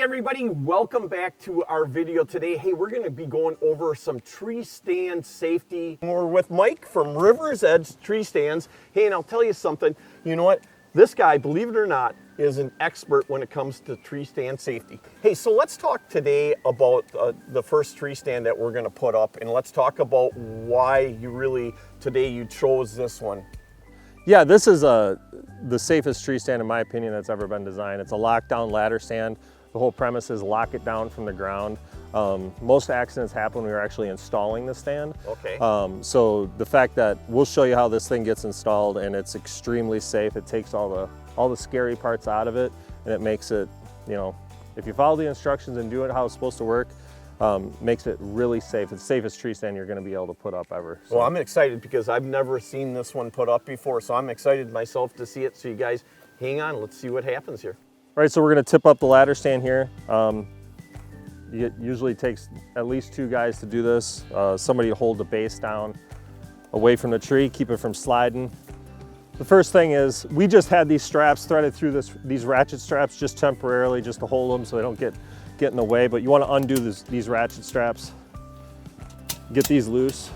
everybody, welcome back to our video today. Hey, we're going to be going over some tree stand safety. We're with Mike from River's Edge Tree Stands. Hey, and I'll tell you something, you know what? This guy, believe it or not, is an expert when it comes to tree stand safety. Hey, so let's talk today about the first tree stand that we're going to put up, and let's talk about why today you chose this one. Yeah, this is the safest tree stand in my opinion that's ever been designed. It's a lockdown ladder stand. The whole premise is lock it down from the ground. Most accidents happen when we're actually installing the stand. Okay. So the fact that we'll show you how this thing gets installed, and it's extremely safe. It takes all the scary parts out of it, and it makes it, you know, if you follow the instructions and do it how it's supposed to work, makes it really safe. It's the safest tree stand you're going to be able to put up ever. So. Well, I'm excited because I've never seen this one put up before, so I'm excited myself to see it. So you guys, hang on, let's see what happens here. All right, so we're going to tip up the ladder stand here. It usually takes at least 2 guys to do this. Somebody to hold the base down away from the tree, keep it from sliding. The first thing is, we just had these straps threaded through these ratchet straps just temporarily, just to hold them so they don't get in the way, but you want to undo these ratchet straps, get these loose.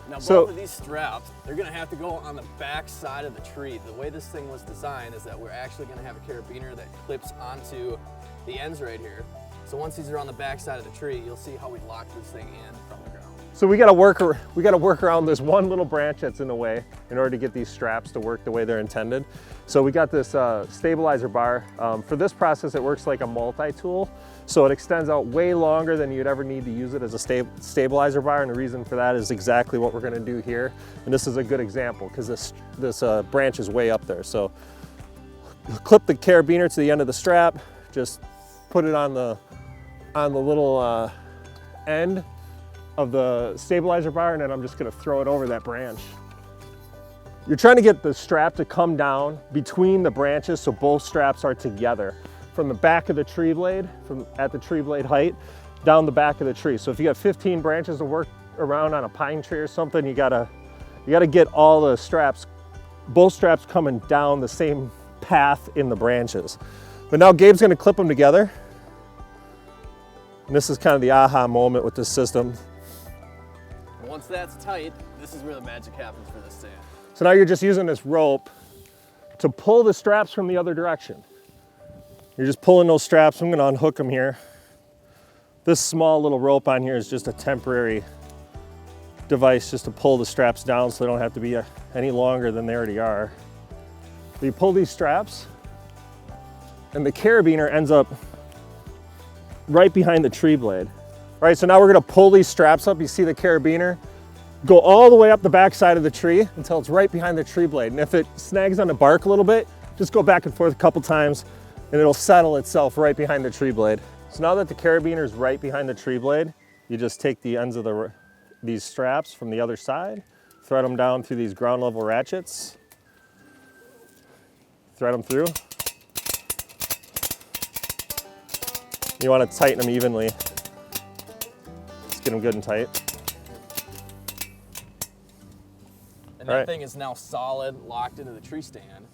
Now both of these straps, they're going to have to go on the back side of the tree. The way this thing was designed is that we're actually going to have a carabiner that clips onto the ends right here. So once these are on the back side of the tree, you'll see how we lock this thing in from the ground. So we got to work around this one little branch that's in the way in order to get these straps to work the way they're intended. So we got this stabilizer bar. For this process, it works like a multi-tool. So it extends out way longer than you'd ever need to use it as a stabilizer bar. And the reason for that is exactly what we're going to do here. And this is a good example because this branch is way up there. So clip the carabiner to the end of the strap, just put it on the little end of the stabilizer bar, and then I'm just going to throw it over that branch. You're trying to get the strap to come down between the branches so both straps are together from the back of the tree blade, at the tree blade height, down the back of the tree. So if you got 15 branches to work around on a pine tree or something, you gotta get all the straps, both straps coming down the same path in the branches. But now Gabe's going to clip them together. And this is kind of the aha moment with this system. Once that's tight, this is where the magic happens for this stand. So now you're just using this rope to pull the straps from the other direction. You're just pulling those straps. I'm going to unhook them here. This small little rope on here is just a temporary device just to pull the straps down so they don't have to be any longer than they already are. So you pull these straps, and the carabiner ends up right behind the tree blade. All right, so now we're gonna pull these straps up. You see the carabiner go all the way up the back side of the tree until it's right behind the tree blade. And if it snags on the bark a little bit, just go back and forth a couple times and it'll settle itself right behind the tree blade. So now that the carabiner is right behind the tree blade, you just take the ends of these straps from the other side, thread them down through these ground level ratchets, thread them through. You want to tighten them evenly. Just get them good and tight. And that thing is now solid, locked into the tree stand.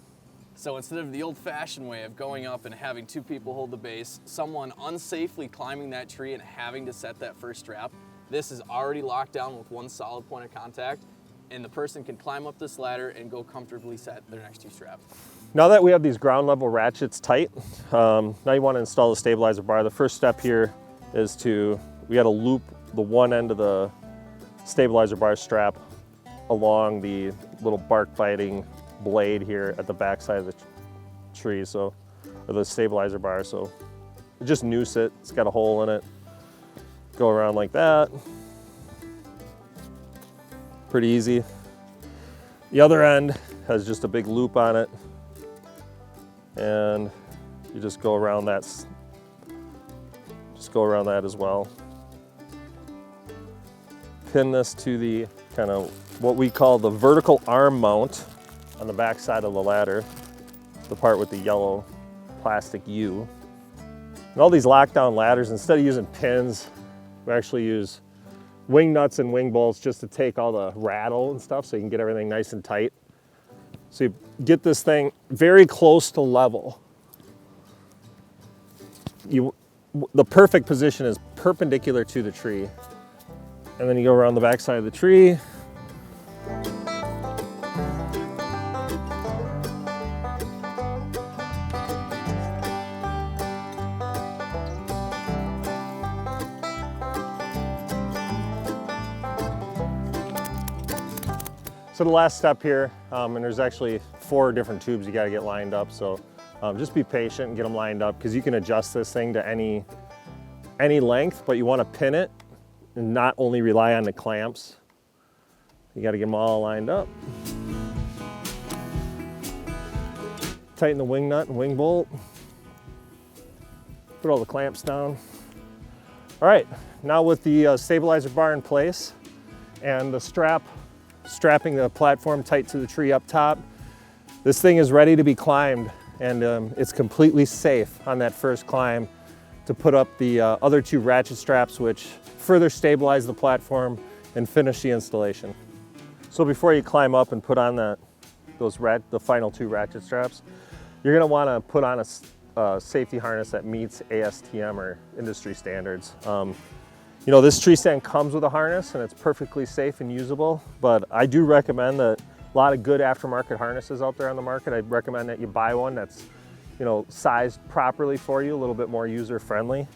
So instead of the old-fashioned way of going up and having 2 people hold the base, someone unsafely climbing that tree and having to set that first strap, this is already locked down with one solid point of contact, and the person can climb up this ladder and go comfortably set their next 2 straps. Now that we have these ground level ratchets tight, now you want to install the stabilizer bar. The first step here is we got to loop the one end of the stabilizer bar strap along the little bark biting blade here at the back side of the tree, or the stabilizer bar. So just noose it. It's got a hole in it. Go around like that. Pretty easy. The other end has just a big loop on it, and you just go around that. Just go around that as well. Pin this to the kind of what we call the vertical arm mount on the back side of the ladder, the part with the yellow plastic U. And all these lockdown ladders, instead of using pins, we actually use wing nuts and wing bolts just to take all the rattle and stuff so you can get everything nice and tight. So you get this thing very close to level. the perfect position is perpendicular to the tree. And then you go around the back side of the tree. So the last step here, and there's actually 4 different tubes you got to get lined up. So just be patient and get them lined up, because you can adjust this thing to any length, but you want to pin it and not only rely on the clamps. You got to get them all lined up. Tighten the wing nut and wing bolt. Put all the clamps down. All right, now with the stabilizer bar in place and the strapping the platform tight to the tree up top, this thing is ready to be climbed, and it's completely safe on that first climb to put up the other 2 ratchet straps, which further stabilize the platform and finish the installation. So before you climb up and put on the final 2 ratchet straps, you're going to want to put on a safety harness that meets ASTM or industry standards. You know, this tree stand comes with a harness and it's perfectly safe and usable, but I do recommend that a lot of good aftermarket harnesses out there on the market. I recommend that you buy one that's, you know, sized properly for you, a little bit more user-friendly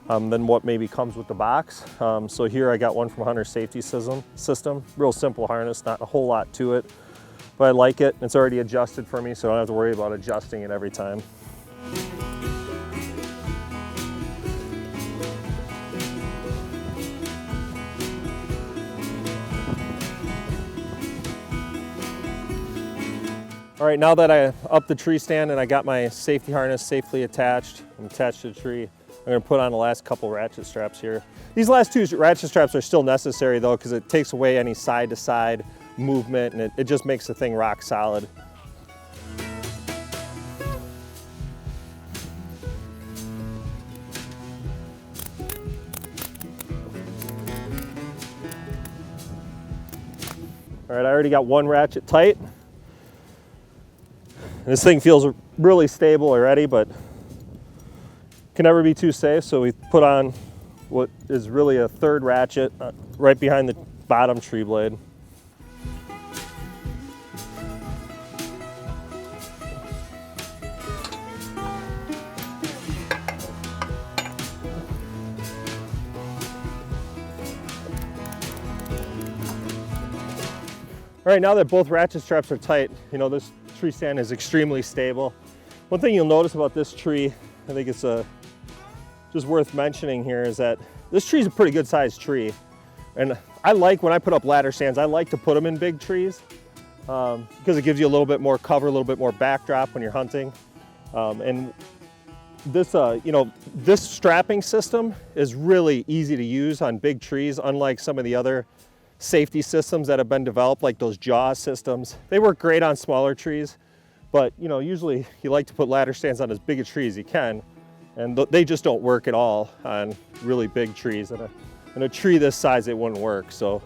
than what maybe comes with the box. So here I got one from Hunter Safety System. Real simple harness, not a whole lot to it, but I like it. It's already adjusted for me, so I don't have to worry about adjusting it every time. All right, now that I upped the tree stand and I got my safety harness safely attached, I'm attached to the tree, I'm gonna put on the last couple ratchet straps here. These last 2 ratchet straps are still necessary though, because it takes away any side-to-side movement, and it just makes the thing rock solid. All right, I already got 1 ratchet tight. This thing feels really stable already, but can never be too safe. So we put on what is really a 3rd ratchet right behind the bottom tree blade. All right, now that both ratchet straps are tight, you know, this tree stand is extremely stable. One thing you'll notice about this tree, I think it's just worth mentioning here, is that this tree is a pretty good sized tree. And I like, when I put up ladder stands, I like to put them in big trees because it gives you a little bit more cover, a little bit more backdrop when you're hunting. And this, you know, this strapping system is really easy to use on big trees, unlike some of the other safety systems that have been developed, like those jaw systems. They work great on smaller trees, but you know, usually you like to put ladder stands on as big a tree as you can, and they just don't work at all on really big trees. In a tree this size, it wouldn't work. So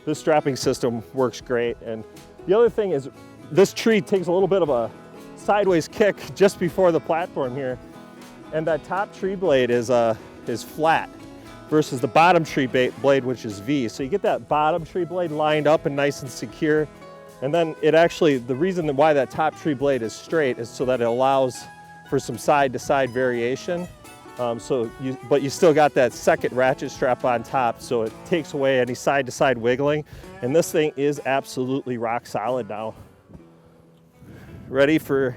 this strapping system works great. And the other thing is, this tree takes a little bit of a sideways kick just before the platform here, and that top tree blade is flat versus the bottom tree blade, which is V. So you get that bottom tree blade lined up and nice and secure. And then it actually, the reason why that top tree blade is straight is so that it allows for some side-to-side variation. But you still got that second ratchet strap on top, so it takes away any side-to-side wiggling. And this thing is absolutely rock solid now. Ready for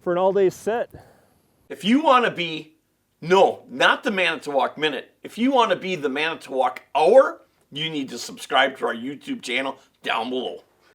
an all-day sit. If you want to be, no, not the Manitowoc Minute. If you want to be the Manitowoc Hour, you need to subscribe to our YouTube channel down below.